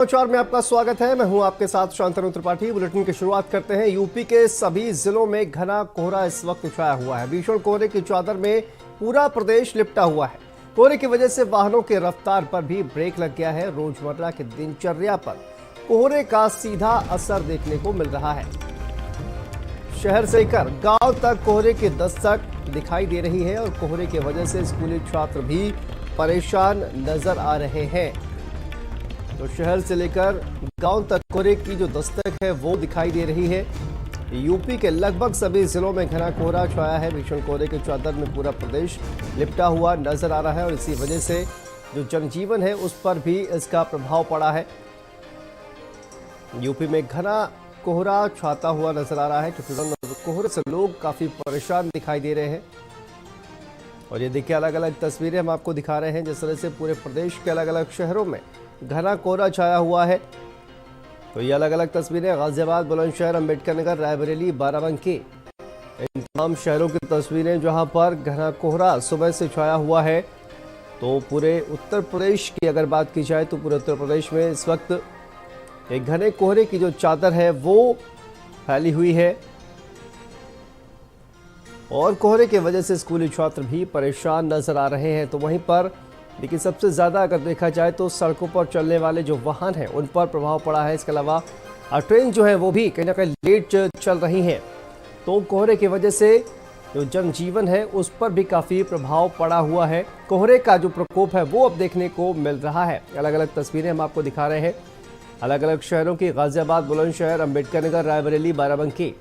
समाचार में आपका स्वागत है। मैं हूं आपके साथ शांतनु त्रिपाठी। बुलेटिन की शुरुआत करते हैं। यूपी के सभी जिलों में घना कोहरा इस वक्त छाया हुआ है। भीषण कोहरे की चादर में पूरा प्रदेश लिपटा हुआ है। कोहरे की वजह से वाहनों की रफ्तार पर भी ब्रेक लग गया है। रोजमर्रा की दिनचर्या पर कोहरे का सीधा असर देखने को मिल रहा है। शहर से लेकर गांव तक कोहरे की दस्तक दिखाई दे रही है और कोहरे की वजह से स्कूली छात्र भी परेशान नजर आ रहे हैं। तो शहर से लेकर गांव तक कोहरे की जो दस्तक है वो दिखाई दे रही है। यूपी के लगभग सभी जिलों में घना कोहरा छाया है। भीषण कोहरे की चादर में पूरा प्रदेश लिपटा हुआ नजर आ रहा है और इसी वजह से जो जनजीवन है उस पर भी इसका प्रभाव पड़ा है। यूपी में घना कोहरा छाता हुआ नजर आ रहा है क्योंकि कोहरे से लोग काफी परेशान दिखाई दे रहे हैं। और ये देखिए, अलग अलग तस्वीरें हम आपको दिखा रहे हैं। जिस तरह से पूरे प्रदेश के अलग अलग शहरों में घना कोहरा छाया हुआ है। तो ये अलग अलग तस्वीरें गाजियाबाद, बुलंदशहर, अंबेडकर नगर, रायबरेली, बाराबंकी, इन तमाम शहरों की तस्वीरें जहां पर घना कोहरा सुबह से छाया हुआ है। तो पूरे उत्तर प्रदेश की अगर बात की जाए तो पूरे उत्तर प्रदेश में इस वक्त एक घने कोहरे की जो चादर है वो फैली हुई है और कोहरे की वजह से स्कूली छात्र भी परेशान नजर आ रहे हैं। तो वहीं पर लेकिन सबसे ज़्यादा अगर देखा जाए तो सड़कों पर चलने वाले जो वाहन हैं उन पर प्रभाव पड़ा है। इसके अलावा ट्रेन जो है वो भी कहीं ना कहीं लेट चल रही हैं। तो कोहरे की वजह से जो जनजीवन है उस पर भी काफ़ी प्रभाव पड़ा हुआ है। कोहरे का जो प्रकोप है वो अब देखने को मिल रहा है। अलग अलग तस्वीरें हम आपको दिखा रहे हैं अलग अलग शहरों की। गाजियाबाद, बुलंदशहर, अंबेडकर नगर, रायबरेली, बाराबंकी,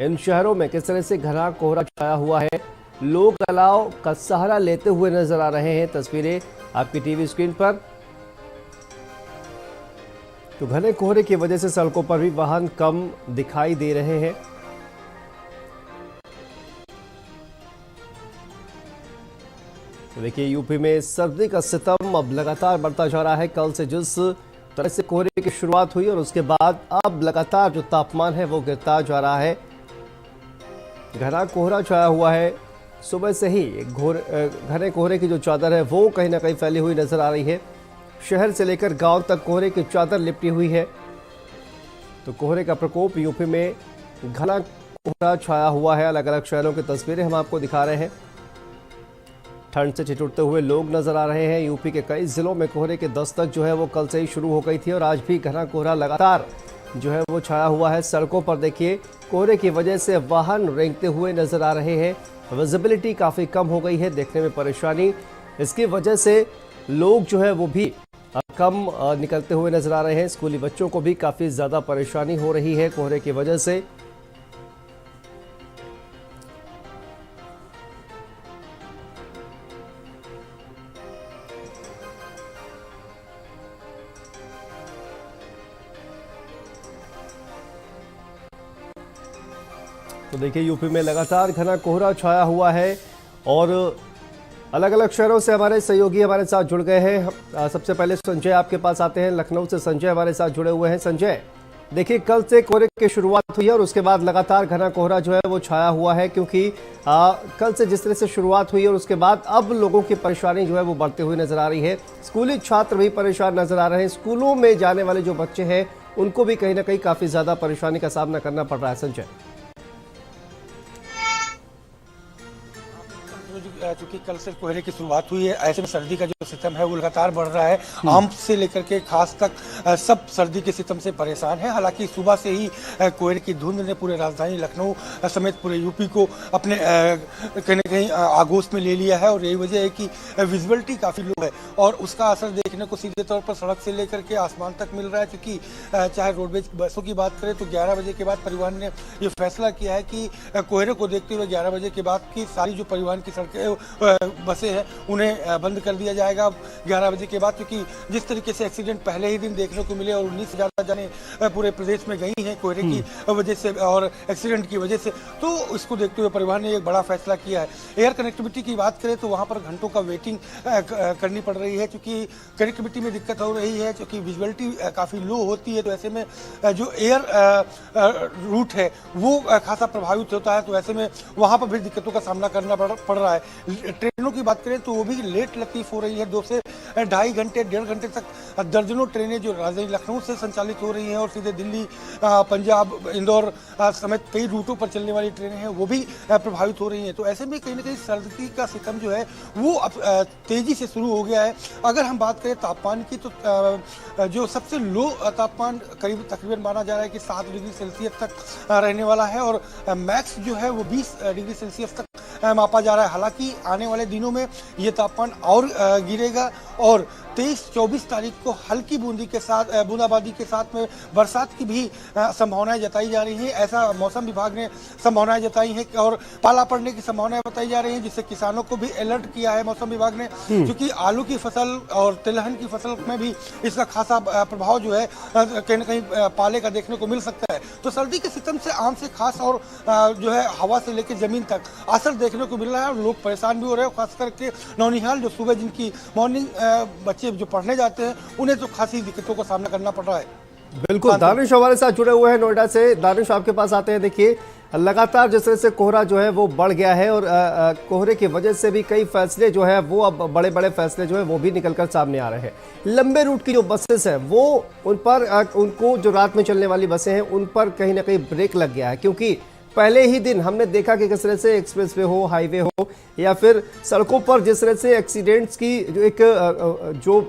इन शहरों में किस तरह से घना कोहरा छाया हुआ है। लोग अलाव का सहारा लेते हुए नजर आ रहे हैं। तस्वीरें आपकी टीवी स्क्रीन पर। तो घने कोहरे की वजह से सड़कों पर भी वाहन कम दिखाई दे रहे हैं। तो देखिए, यूपी में सर्दी का सितम अब लगातार बढ़ता जा रहा है। कल से जिस तरह से कोहरे की शुरुआत हुई और उसके बाद अब लगातार जो तापमान है वो गिरता जा रहा है। घना कोहरा छाया हुआ है। सुबह से ही घने कोहरे की जो चादर है वो कहीं ना कहीं फैली हुई नजर आ रही है। शहर से लेकर गांव तक कोहरे की चादर लिपटी हुई है। तो कोहरे का प्रकोप यूपी में घना कोहरा छाया हुआ है। अलग अलग शहरों की तस्वीरें हम आपको दिखा रहे हैं। ठंड से ठिठुरते हुए लोग नजर आ रहे हैं। यूपी के कई जिलों में कोहरे की दस्तक जो है वो कल से ही शुरू हो गई थी और आज भी घना कोहरा लगातार जो है वो छाया हुआ है। सड़कों पर देखिए, कोहरे की वजह से वाहन रेंगते हुए नजर आ रहे हैं। विजिबिलिटी काफ़ी कम हो गई है, देखने में परेशानी। इसकी वजह से लोग जो है वो भी कम निकलते हुए नजर आ रहे हैं। स्कूली बच्चों को भी काफ़ी ज़्यादा परेशानी हो रही है कोहरे की वजह से। तो देखिए, यूपी में लगातार घना कोहरा छाया हुआ है और अलग अलग शहरों से हमारे सहयोगी हमारे साथ जुड़ गए हैं। सबसे पहले संजय आपके पास आते हैं। लखनऊ से संजय हमारे साथ जुड़े हुए हैं। संजय, देखिए, कल से कोहरे की शुरुआत हुई है और उसके बाद लगातार घना कोहरा जो है वो छाया हुआ है क्योंकि कल से जिस तरह से शुरुआत हुई और उसके बाद अब लोगों की परेशानी जो है वो बढ़ती हुई नजर आ रही है। स्कूली छात्र भी परेशान नजर आ रहे हैं। स्कूलों में जाने वाले जो बच्चे हैं उनको भी कहीं ना कहीं काफ़ी ज़्यादा परेशानी का सामना करना पड़ रहा है। संजय, चूंकि कल से कोहरे की शुरुआत हुई है, ऐसे में सर्दी का जो सितम है वो लगातार बढ़ रहा है। आम से लेकर के खास तक सब सर्दी के सितम से परेशान है। हालांकि सुबह से ही कोहरे की धुंध ने पूरे राजधानी लखनऊ समेत पूरे यूपी को अपने कहीं न कहीं आगोश में ले लिया है और यही वजह है कि विजिबिलिटी काफ़ी लो है और उसका असर देखने को सीधे तौर पर सड़क से लेकर के आसमान तक मिल रहा है। क्योंकि चाहे रोडवेज बसों की बात करें तो 11 बजे के बाद परिवहन ने ये फैसला किया है कि कोहरे को देखते हुए 11 बजे के बाद की सारी जो परिवहन की सड़कें बसें हैं उन्हें बंद कर दिया जाएगा 11 बजे के बाद। क्योंकि जिस तरीके से एक्सीडेंट पहले ही दिन देखने को मिले और 19 से ज़्यादा जाने पूरे प्रदेश में गई हैं कोहरे की वजह से और एक्सीडेंट की वजह से, तो इसको देखते हुए परिवहन ने एक बड़ा फैसला किया है। एयर कनेक्टिविटी की बात करें तो वहाँ पर घंटों का वेटिंग करनी पड़ रही है क्योंकि कनेक्टिविटी में दिक्कत हो रही है, क्योंकि विजुअलिटी काफ़ी लो होती है। तो ऐसे में जो एयर रूट है वो खासा प्रभावित होता है। तो ऐसे में वहाँ पर भी दिक्कतों का सामना करना पड़ रहा है। ट्रेनों की बात करें तो वो भी लेट लतीफ हो रही है। 2 से ढाई घंटे 1.5 घंटे तक दर्जनों ट्रेनें जो राजधानी लखनऊ से संचालित हो रही हैं और सीधे दिल्ली, पंजाब, इंदौर समेत कई रूटों पर चलने वाली ट्रेनें हैं वो भी प्रभावित हो रही हैं। तो ऐसे में कहीं ना कहीं सर्दी का सितम जो है वो अब तेजी से शुरू हो गया है। अगर हम बात करें तापमान की तो जो सबसे लो तापमान तकरीबन माना जा रहा है कि 7 डिग्री सेल्सियस तक रहने वाला है और मैक्स जो है वो 20 डिग्री सेल्सियस तक मापा जा रहा है। हालांकि आने वाले दिनों में ये तापमान और गिरेगा और 23-24 तारीख को हल्की बूंदाबांदी के साथ में बरसात की भी संभावनाएं जताई जा रही हैं। ऐसा मौसम विभाग ने संभावनाएं जताई हैं और पाला पड़ने की संभावनाएं बताई जा रही हैं, जिससे किसानों को भी अलर्ट किया है मौसम विभाग ने, क्योंकि आलू की फसल और तिलहन की फसल में भी इसका खासा प्रभाव जो है कहीं ना कहीं पाले का देखने को मिल सकता है। तो सर्दी के सितम से आम से खास और जो है हवा से लेकर जमीन तक असर देखने को मिल रहा है और लोग परेशान भी हो रहे हैं। खास करके नौनिहाल जो सुबह जिनकी मॉर्निंग बच्चे जो पढ़ने जाते हैं उन्हें तो खासी दिक्कतों का सामना करना पड़ रहा है। बिल्कुल, दानिश हमारे साथ जुड़े हुए हैं नोएडा से। दानिश, आपके पास आते हैं। देखिए, लगातार जिस तरह से कोहरा जो है वो बढ़ गया है और कोहरे की वजह से भी कई फैसले जो है वो अब बड़े बड़े फैसले जो है वो भी निकलकर सामने आ रहे हैं। लंबे रूट की जो बसेस हैं वो उनको जो रात में चलने वाली बसें हैं उन पर कहीं ना कहीं ब्रेक लग गया है, क्योंकि पहले ही दिन हमने देखा कि किस तरह से एक्सप्रेसवे हो, हाईवे हो या फिर सड़कों पर जिस तरह से एक्सीडेंट्स की जो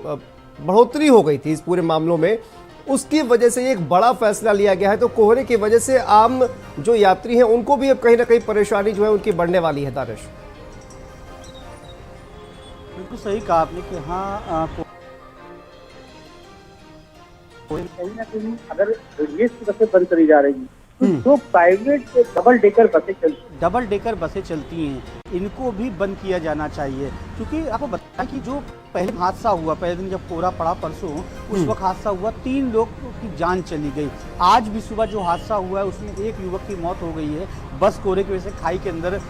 बढ़ोतरी हो गई थी इस पूरे मामलों में, उसकी वजह से एक बड़ा फैसला लिया गया है। तो कोहरे की वजह से आम जो यात्री हैं उनको भी अब कहीं ना कहीं परेशानी जो है उनकी बढ़ने वाली है। दानिश, बिल्कुल सही कहा आपने कि हाँ, कहीं ना कहीं अगर रेलवे की बसें बंद करी जा रही तो जो प्राइवेट डबल डेकर बसें चलती हैं इनको भी बंद किया जाना चाहिए, क्योंकि आपको बताया कि जो पहले हादसा हुआ, पहले दिन जब कोहरा पड़ा परसों, उस वक्त हादसा हुआ, 3 लोग की जान चली गई। आज भी सुबह जो हादसा हुआ है उसमें एक युवक की मौत हो गई है, बस कोहरे की वजह से खाई के अंदर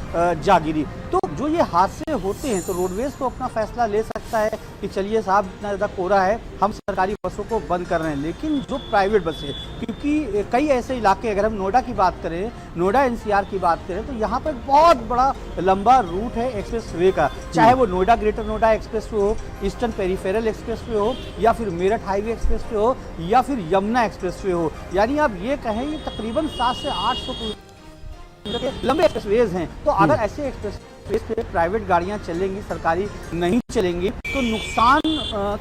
जा गिरी। तो जो ये हादसे होते हैं तो रोडवेज तो अपना फैसला ले सकता है कि चलिए साहब इतना ज़्यादा कोहरा है, हम सरकारी बसों को बंद कर रहे हैं, लेकिन जो प्राइवेट बसें, क्योंकि कई ऐसे इलाके, अगर हम नोएडा की बात करें, नोएडा NCR की बात करें, तो यहाँ पर बहुत बड़ा लंबा रूट है एक्सप्रेस वे का, चाहे वो Noida greater Noida express way हो, ईस्टर्न पेरिफेरल एक्सप्रेस वे हो, या फिर मेरठ हाईवे एक्सप्रेस वे हो, या फिर यमुना एक्सप्रेस वे हो। यानी आप ये कहें ये तकरीबन 700 से 800 लंबे एक्सप्रेसवेज हैं। तो अगर ऐसे एक्सप्रेसवेज पे प्राइवेट गाड़ियां चलेंगी, सरकारी नहीं चलेंगी, तो नुकसान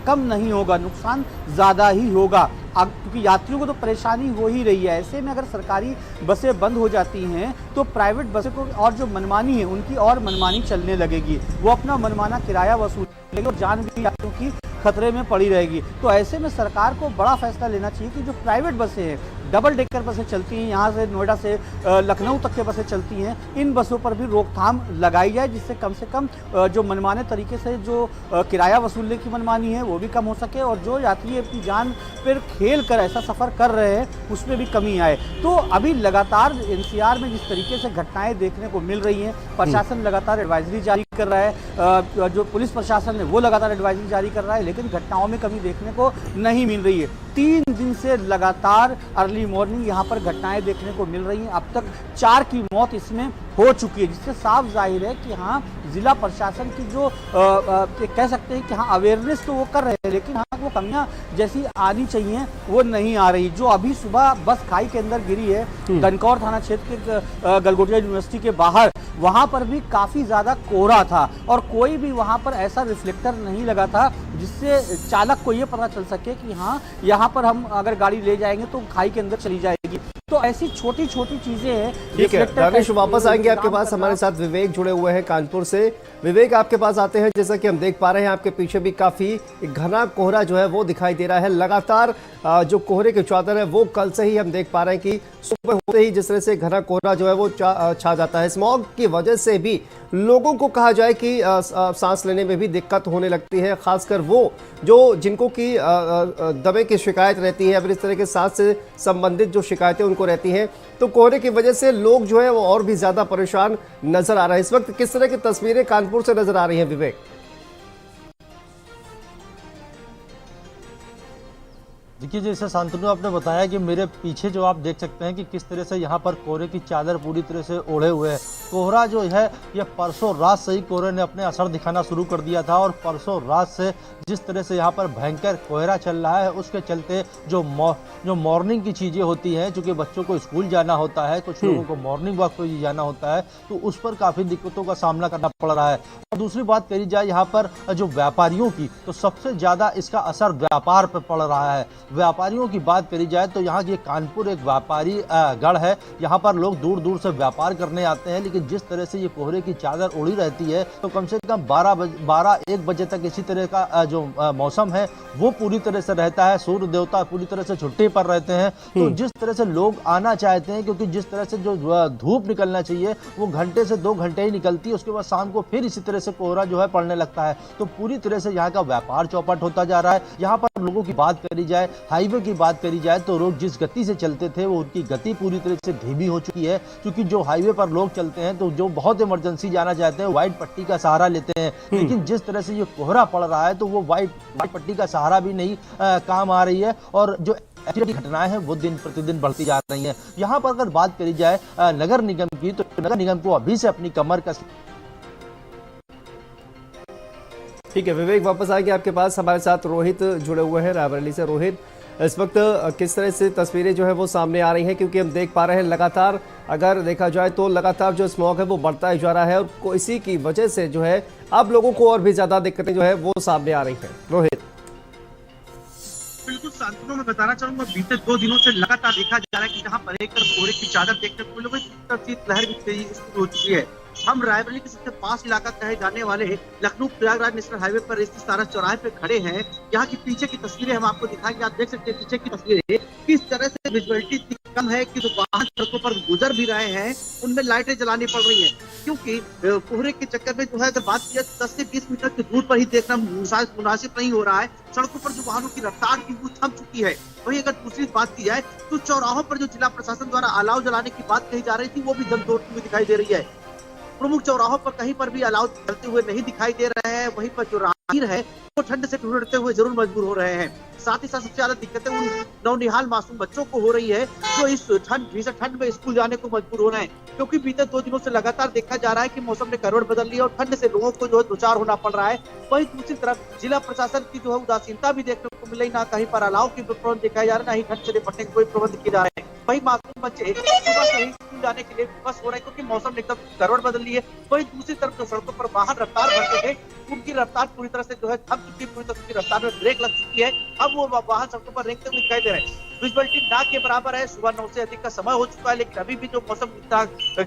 कम नहीं होगा, नुकसान ज़्यादा ही होगा, क्योंकि यात्रियों को तो परेशानी हो ही रही है। ऐसे में अगर सरकारी बसें बंद हो जाती हैं तो प्राइवेट बसें को और जो मनमानी है उनकी और मनमानी चलने लगेगी, वो अपना मनमाना किराया वसूलेंगे और जान भी यात्रियों की खतरे में पड़ी रहेगी। तो ऐसे में सरकार को बड़ा फैसला लेना चाहिए कि जो प्राइवेट बसें हैं, डबल डेकर बसें चलती हैं, यहाँ से नोएडा से लखनऊ तक के बसें चलती हैं, इन बसों पर भी रोकथाम लगाई जाए, जिससे कम से कम जो मनमाने तरीके से जो किराया वसूलने की मनमानी है वो भी कम हो सके और जो यात्री अपनी जान पर खेल कर ऐसा सफ़र कर रहे हैं उसमें भी कमी आए। तो अभी लगातार NCR में जिस तरीके से घटनाएं देखने को मिल रही हैं, प्रशासन लगातार एडवाइजरी जारी कर रहा है, जो पुलिस प्रशासन है वो लगातार एडवाइजरी जारी कर रहा है, लेकिन घटनाओं में कमी देखने को नहीं मिल रही है। 3 दिन से लगातार अर्ली मॉर्निंग यहाँ पर घटनाएं देखने को मिल रही हैं। अब तक 4 की मौत इसमें हो चुकी है, जिससे साफ जाहिर है कि हाँ, जिला प्रशासन की जो कह सकते हैं कि हाँ अवेयरनेस तो वो कर रहे हैं, लेकिन हाँ वो कमियां जैसी आनी चाहिए वो नहीं आ रही। जो अभी सुबह बस खाई के अंदर गिरी है गनकौर थाना क्षेत्र के गलगोटिया यूनिवर्सिटी के बाहर, वहां पर भी काफी ज्यादा कोहरा था और कोई भी वहां पर ऐसा रिफ्लेक्टर नहीं लगा था जिससे चालक को ये पता चल सके कि हाँ यहाँ पर हम अगर गाड़ी ले जाएंगे तो खाई के अंदर चली जाएगी। तो ऐसी छोटी छोटी चीजें हैं। ठीक है दानिश, वापस आएंगे आपके पास। हमारे साथ विवेक जुड़े हुए हैं कानपुर से। विवेक, आपके पास आते हैं। जैसा कि हम देख पा रहे हैं आपके पीछे भी काफी घना कोहरा जो है वो दिखाई दे रहा है। लगातार जो कोहरे की चादर है वो कल से ही हम देख पा रहे हैं कि सुबह होते ही जिस तरह से घना कोहरा जो है वो छा जाता है। स्मॉग की वजह से भी लोगों को कहा जाए कि सांस लेने में भी दिक्कत होने लगती है, खासकर वो जिनको की दमे की शिकायत रहती है या फिर इस तरह के सांस से संबंधित जो शिकायतें उनको रहती हैं। तो कोहरे की वजह से लोग जो है वो और भी ज्यादा परेशान नजर आ रहे हैं। इस वक्त किस तरह की तस्वीरें कानपुर से नजर आ रही हैं विवेक? देखिए, जैसे शांतनु आपने बताया कि मेरे पीछे जो आप देख सकते हैं कि किस तरह से यहाँ पर कोहरे की चादर पूरी तरह से ओढ़े हुए है। कोहरा जो है ये परसों रात से ही कोहरे ने अपने असर दिखाना शुरू कर दिया था और परसों रात से जिस तरह से यहाँ पर भयंकर कोहरा चल रहा है उसके चलते जो मॉर्निंग की चीज़ें होती हैं, चूँकि बच्चों को स्कूल जाना होता है, कुछ लोगों को मॉर्निंग वॉक पर जाना होता है, तो उस पर काफ़ी दिक्कतों का सामना करना पड़ रहा है। और दूसरी बात करी जाए यहाँ पर जो व्यापारियों की, तो सबसे ज़्यादा इसका असर व्यापार पर पड़ रहा है। व्यापारियों की बात करी जाए तो यहाँ की कानपुर एक व्यापारी गढ़ है। यहाँ पर लोग दूर दूर से व्यापार करने आते हैं, लेकिन जिस तरह से ये कोहरे की चादर उड़ी रहती है तो कम से कम 12-1 बजे तक इसी तरह का जो मौसम है वो पूरी तरह से रहता है। सूर्य देवता पूरी तरह से छुट्टी पर रहते हैं, तो जिस तरह से लोग आना चाहते हैं, क्योंकि जिस तरह से जो धूप निकलना चाहिए वो घंटे से 2 घंटे ही निकलती है, उसके बाद शाम को फिर इसी तरह से कोहरा जो है पड़ने लगता है। तो पूरी तरह से यहाँ का व्यापार चौपट होता जा रहा है। यहाँ पर लोगों की बात करी जाए, हाईवे की बात करी जाए, तो लोग जिस गति से चलते थे वो उनकी गति पूरी तरह से धीमी हो चुकी है, क्योंकि जो हाईवे पर लोग चलते हैं तो जो बहुत इमरजेंसी जाना चाहते हैं व्हाइट पट्टी का सहारा लेते हैं, लेकिन जिस तरह से ये कोहरा पड़ रहा है तो वो व्हाइट पट्टी का सहारा भी नहीं काम आ रही है, और जो एक्सीडेंट की घटनाएं हैं वो दिन प्रतिदिन बढ़ती जा रही हैं। यहाँ पर अगर बात करी जाए नगर निगम की, तो नगर निगम को अभी से अपनी कमर कस। ठीक है विवेक, वापस आएंगे आपके पास। हमारे साथ रोहित जुड़े हुए हैं रायबरेली से। रोहित, इस वक्त किस तरह से तस्वीरें जो है वो सामने आ रही हैं, क्योंकि हम देख पा रहे हैं लगातार अगर देखा जाए तो लगातार जो स्मॉग है वो बढ़ता ही जा रहा है और इसी की वजह से जो है अब लोगों को और भी ज्यादा दिक्कतें जो है वो सामने आ रही हैं। रोहित, बिल्कुल शांतनु, मैं बताना चाहूंगा बीते 2 दिनों से लगातार देखा जा रहा है कि जहां पर एक तरफ कोहरे की चादर देखने को मिल रही है, लहर भी तेजी शुरू हो चुकी है। हम रायबरेली के सबसे पास इलाका कहे जाने वाले लखनऊ प्रयागराज नेशनल हाईवे पर स्थित सारा चौराहे पे खड़े हैं। यहाँ की पीछे की तस्वीरें हम आपको दिखाएंगे। आप देख सकते हैं पीछे की तस्वीरें किस तरह से विजुअलिटी कम है कि जो वाहन सड़कों पर गुजर भी रहे हैं उनमें लाइटें जलानी पड़ रही हैं, क्योंकि कोहरे के चक्कर में जो है अगर बात की जाए 10 से 20 मीटर की दूर पर ही देखना मुनासिब नहीं हो रहा है। सड़कों पर जो वाहनों की रफ्तार की वो थम चुकी है। वहीं अगर दूसरी बात की जाए तो चौराहों पर जो जिला प्रशासन द्वारा अलाव जलाने की बात कही जा रही थी वो भी दम तोड़ती हुई दिखाई दे रही है। प्रमुख चौराहों पर कहीं पर भी अलाव चलते हुए नहीं दिखाई दे रहे हैं। वहीं पर जो राहगीर है वो ठंड से ठुठुरते हुए जरूर मजबूर हो रहे हैं। साथ ही साथ सबसे ज्यादा दिक्कतें उन नौनिहाल मासूम बच्चों को हो रही है जो इस भीषण ठंड में स्कूल जाने को मजबूर हो रहे हैं, क्योंकि बीते 2 दिनों से लगातार देखा जा रहा है कि मौसम ने करवट बदल ली और ठंड से लोगों को जो है दो-चार होना पड़ रहा है। वहीं दूसरी तरफ जिला प्रशासन की जो है उदासीनता भी देखने को मिल रही, ना कहीं पर अलाव के प्रबंध दिखाए जा रहे, ना ही ठंड से निपटने के कोई प्रबंध किए जा रहे हैं। वही मासूम बच्चे सुबह से ही स्कूल जाने के लिए बस हो रहे हैं, क्योंकि मौसम ने एकदम करवट बदल ली है। वहीं दूसरी तरफ जो सड़कों पर वाहन रफ्तार भरते थे उनकी रफ्तार पूरी तरह से जो है थम चुकी है, पूरी तरह की रफ्तार में ब्रेक लग चुकी है। अब वो वाहन सड़कों पर रेंगते हुए दिखाई दे रहे हैं। विजुअलिटी ना के बराबर है। सुबह 9 से अधिक का समय हो चुका है, लेकिन अभी भी जो मौसम इतना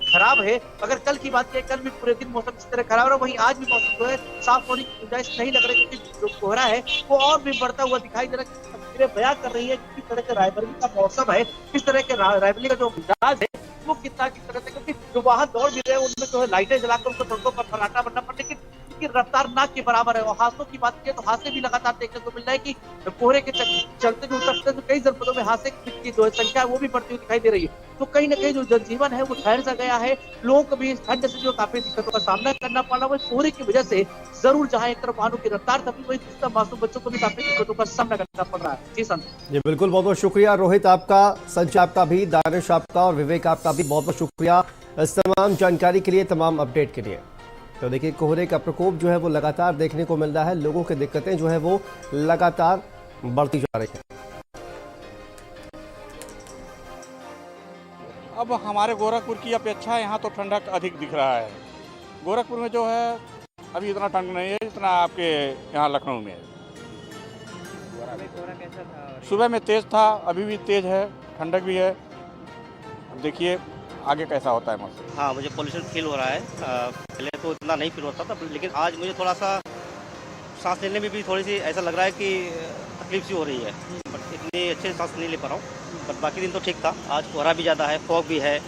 खराब है। अगर कल की बात करें, कल भी पूरे दिन मौसम इस तरह खराब रहा, वहीं आज भी मौसम जो है साफ होने की गुंजाइश नहीं लग रही, क्योंकि जो कोहरा है वो और भी बढ़ता हुआ दिखाई दे रहा है। तस्वीरें बयां कर रही है किस तरह के रायबरेली का मौसम है, किस तरह के रायबरेली का जो मिजाज है वो कितना किस तरह से, क्योंकि जो वाहन दौड़ भी रहे हैं उनमें जो है लाइटें जलाकर उनको सड़कों पर फर्राटा बनना पड़, लेकिन रफ्तार ना के बराबर है। और हादसों की बात की तो हादसे भी लगातार देखने को मिल रहा है कि कोहरे के चलते जो उतरते तो कई जनपदों में हादसे की जो संख्या वो भी बढ़ती हुई दिखाई दे रही है। तो कहीं ना कहीं जो जनजीवन है वो ठहर सा गया है। लोगों को भी ठंड से जो काफी दिक्कतों का सामना करना पड़ रहा है। कोहरे की वजह से जरूर जहां एक तरफ वाहनों की रफ्तार थमी, वही दूसरा मासूम बच्चों को भी काफी दिक्कतों का सामना करना पड़ रहा है। जी संत जी बिल्कुल, बहुत बहुत शुक्रिया रोहित आपका, संजय आपका भी, दानिश आपका और विवेक आपका भी बहुत बहुत शुक्रिया इस तमाम जानकारी के लिए, तमाम अपडेट के लिए। तो देखिए कोहरे का प्रकोप जो है वो लगातार देखने को मिल रहा है, लोगों की दिक्कतें जो है वो लगातार बढ़ती जा रही है। अब हमारे गोरखपुर की अपेक्षा यहाँ तो ठंडक अधिक दिख रहा है। गोरखपुर में जो है अभी इतना ठंड नहीं है जितना आपके यहाँ लखनऊ में है। सुबह में तेज था, अभी भी तेज है, ठंडक भी है। अब देखिए आगे कैसा होता है मौसम। हाँ, मुझे पोल्यूशन फील हो रहा है। पहले तो इतना नहीं फील होता था, लेकिन आज मुझे थोड़ा सा सांस लेने में भी थोड़ी सी ऐसा लग रहा है कि तकलीफ सी हो रही है, बट इतनी अच्छे सांस नहीं ले पा रहा हूँ। बट बाकी दिन तो ठीक था। आज कोहरा भी ज़्यादा है, फॉग भी है,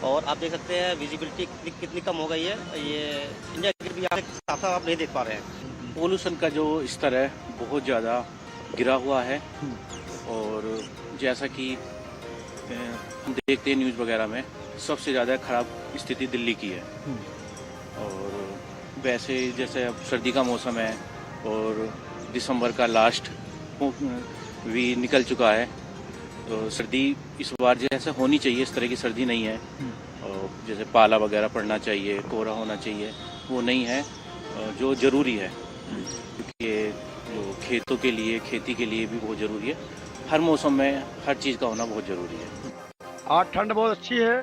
और आप देख सकते हैं विजिबिलिटी कितनी कम हो गई है। ये इंडिया गेट भी यहाँ से साफ आप नहीं देख पा रहे हैं। पोल्यूशन का जो स्तर है बहुत ज़्यादा गिरा हुआ है, और जैसा कि हम देखते हैं न्यूज़ वगैरह में सबसे ज़्यादा खराब स्थिति दिल्ली की है। और वैसे जैसे अब सर्दी का मौसम है और दिसंबर का लास्ट भी निकल चुका है। तो सर्दी इस बार जैसे होनी चाहिए इस तरह की सर्दी नहीं है। और जैसे पाला वगैरह पड़ना चाहिए, कोहरा होना चाहिए, वो नहीं है जो ज़रूरी है, क्योंकि जो खेतों के लिए, खेती के लिए भी बहुत ज़रूरी है। हर मौसम में हर चीज़ का होना बहुत ज़रूरी है। आज ठंड बहुत अच्छी है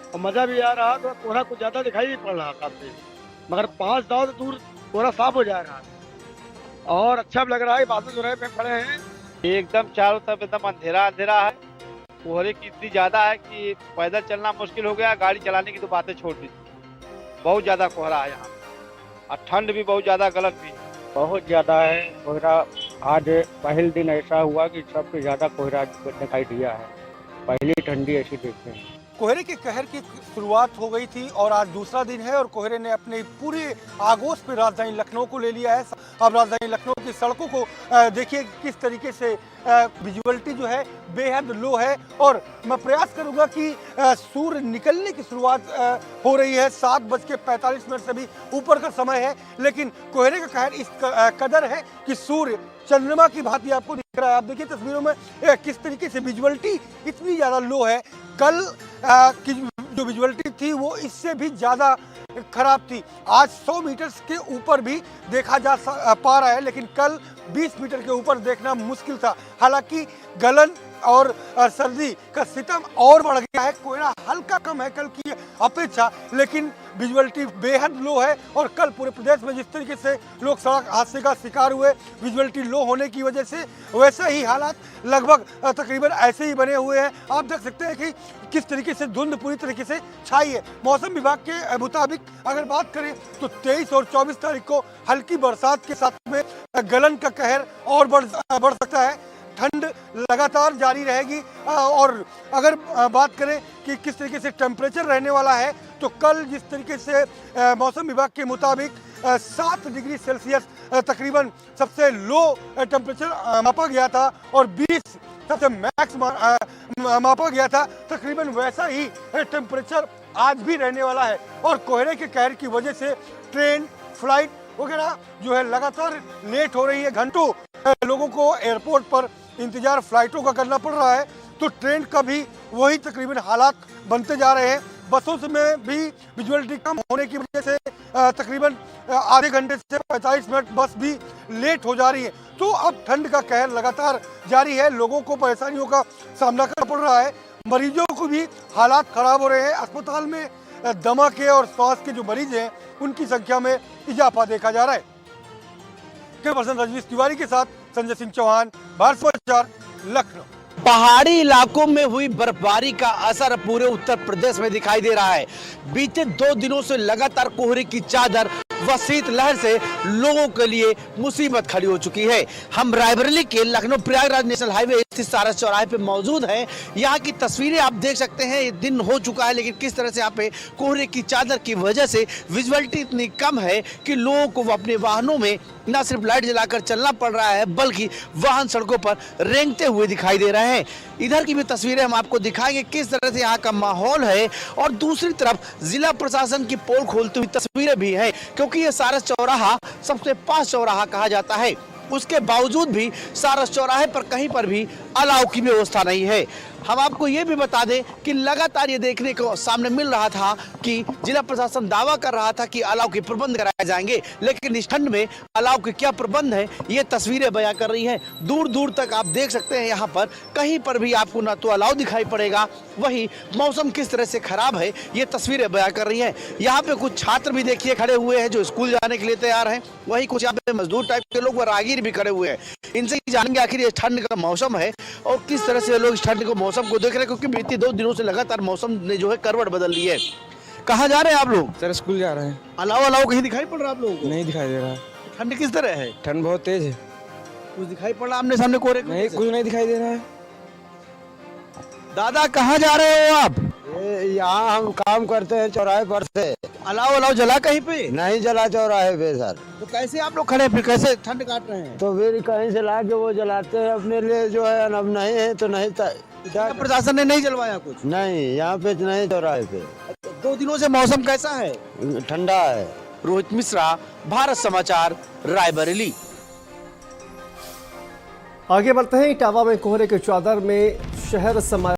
और मज़ा भी आ रहा है। तो कोहरा कुछ ज़्यादा दिखाई नहीं पड़ रहा काफी, मगर 5 दाव दूर कोहरा साफ हो जाएगा और अच्छा भी लग रहा है। बादल जो रहे पे खड़े हैं, एकदम चारों तरफ एकदम अंधेरा अंधेरा है। कोहरे की इतनी ज़्यादा है कि पैदल चलना मुश्किल हो गया, गाड़ी चलाने की तो बातें छोड़ दी। बहुत ज़्यादा कोहरा है यहाँ और ठंड भी बहुत ज़्यादा गलत भी बहुत ज़्यादा है कोहरा। आज पहले दिन ऐसा हुआ कि सबसे ज़्यादा कोहरा दिखाई दिया है। पहली ठंडी ऐसी देखते हैं। कोहरे के कहर की शुरुआत हो गई थी और आज दूसरा दिन है और कोहरे ने अपने पूरे आगोश पे राजधानी लखनऊ को ले लिया है। अब राजधानी लखनऊ की सड़कों को देखिए किस तरीके से विजुअलिटी जो है बेहद लो है। और मैं प्रयास करूंगा कि सूर्य निकलने की शुरुआत हो रही है। 7:45 से भी ऊपर का समय है, लेकिन कोहरे का कहर इस कदर है कि सूर्य चंद्रमा की भांति आपको दिख रहा है। आप देखिए तस्वीरों में किस तरीके से विजुअलिटी इतनी ज़्यादा लो है। कल की जो विजुअलिटी थी वो इससे भी ज़्यादा खराब थी। आज 100 मीटर के ऊपर भी देखा जा पा रहा है, लेकिन कल 20 मीटर के ऊपर देखना मुश्किल था। हालांकि गलन और सर्दी का सितम और बढ़ गया है। कोहरा हल्का कम है कल की अपेक्षा, लेकिन विजुअलिटी बेहद लो है। और कल पूरे प्रदेश में जिस तरीके से लोग सड़क हादसे का शिकार हुए विजुअलिटी लो होने की वजह से, वैसे ही हालात लगभग तकरीबन ऐसे ही बने हुए हैं। आप देख सकते हैं कि किस तरीके से धुंध पूरी तरीके से छाई है। मौसम विभाग के मुताबिक अगर बात करें तो 23 और 24 तारीख को हल्की बरसात के साथ में गलन का कहर और बढ़ सकता है। ठंड लगातार जारी रहेगी। और अगर बात करें कि किस तरीके से टेम्परेचर रहने वाला है, तो कल जिस तरीके से मौसम विभाग के मुताबिक 7 डिग्री सेल्सियस तकरीबन सबसे लो टेम्परेचर मापा गया था और 20 सबसे मैक्स मापा गया था। तकरीबन वैसा ही टेम्परेचर आज भी रहने वाला है। और कोहरे के कहर की वजह से ट्रेन, फ्लाइट वगैरह जो है लगातार लेट हो रही है। घंटों लोगों को एयरपोर्ट पर इंतजार फ्लाइटों का करना पड़ रहा है, तो ट्रेन का भी वही तकरीबन हालात बनते जा रहे हैं। बसों से में भी विजुअलिटी कम होने की वजह से तकरीबन आधे घंटे से 45 मिनट बस भी लेट हो जा रही है। तो अब ठंड का कहर लगातार जारी है। लोगों को परेशानियों का सामना करना पड़ रहा है। मरीजों को भी हालात खराब हो रहे हैं। अस्पताल में दमा के और श्वास के जो मरीज हैं उनकी संख्या में इजाफा देखा जा रहा है। कैमरापर्सन रजनीश तिवारी के साथ संजय सिंह चौहान, भारत समाचार, लखनऊ। पहाड़ी इलाकों में हुई बर्फबारी का असर पूरे उत्तर प्रदेश में दिखाई दे रहा है। बीते 2 दिनों से लगातार कोहरे की चादर व शीतलहर से लोगों के लिए मुसीबत खड़ी हो चुकी है। हम रायबरेली के लखनऊ प्रयागराज नेशनल हाईवे स्थित सारस चौराहे पे मौजूद हैं। यहाँ की तस्वीरें आप देख सकते हैं। ये दिन हो चुका है, लेकिन किस तरह से यहाँ पे कोहरे की चादर की वजह से विजुअलिटी इतनी कम है कि लोगों को अपने वाहनों में न सिर्फ लाइट जलाकर चलना पड़ रहा है, बल्कि वाहन सड़कों पर रेंगते हुए दिखाई दे रहे हैं। इधर की भी तस्वीरें हम आपको दिखाएंगे किस तरह से यहाँ का माहौल है। और दूसरी तरफ जिला प्रशासन की पोल खोलती हुई तस्वीरें भी हैं, क्योंकि ये सारस चौराहा सबसे पास चौराहा कहा जाता है। उसके बावजूद भी सारस चौराहे पर कहीं पर भी अलाव की व्यवस्था नहीं है। हम आपको ये भी बता दें कि लगातार ये देखने को सामने मिल रहा था कि जिला प्रशासन दावा कर रहा था कि अलाव के प्रबंध कराए जाएंगे, लेकिन इस ठंड में अलाव के क्या प्रबंध है ये तस्वीरें बयां कर रही हैं। दूर दूर तक आप देख सकते हैं यहाँ पर कहीं पर भी आपको ना तो अलाव दिखाई पड़ेगा, वही मौसम किस तरह से खराब है ये तस्वीरें बयां कर रही हैं। यहाँ पे कुछ छात्र भी देखिए खड़े हुए हैं जो स्कूल जाने के लिए तैयार हैं, वही कुछ यहाँ पे मजदूर टाइप के लोग व राहगीर भी खड़े हुए हैं। इनसे जानेंगे आखिर ये ठंड का मौसम है और किस तरह से लोग इस ठंड को मौसम को देख रहे हैं, क्योंकि बीते 2 दिनों से लगातार मौसम ने जो है करवट बदल ली है। कहाँ जा रहे हैं आप लोग? सर स्कूल जा रहे हैं। अलाव कहीं दिखाई पड़ रहा है आप लोगों को? नहीं दिखाई दे रहा। ठंड किस तरह है? ठंड बहुत तेज है। कुछ दिखाई पड़ रहा आमने सामने कोहरे? नहीं, कुछ नहीं दिखाई दे रहा है। दादा कहाँ जा रहे हो आप? यहाँ हम काम करते हैं चौराहे पर से। अलाव जला कहीं पे? नहीं जला चौराहे पे सर। तो कैसे आप लोग खड़े फिर कैसे ठंड काट रहे हैं? तो फिर कहीं से ला के वो जलाते हैं अपने लिए जो है। अब नहीं है तो नहीं। प्रशासन ने नहीं जलवाया कुछ? नहीं, यहाँ पे नहीं चौराहे पे। 2 दिनों से मौसम कैसा है? ठंडा है। रोहित मिश्रा, भारत समाचार, रायबरेली। आगे बढ़ते हैं। इटावा में कोहरे की चादर में शहर समाया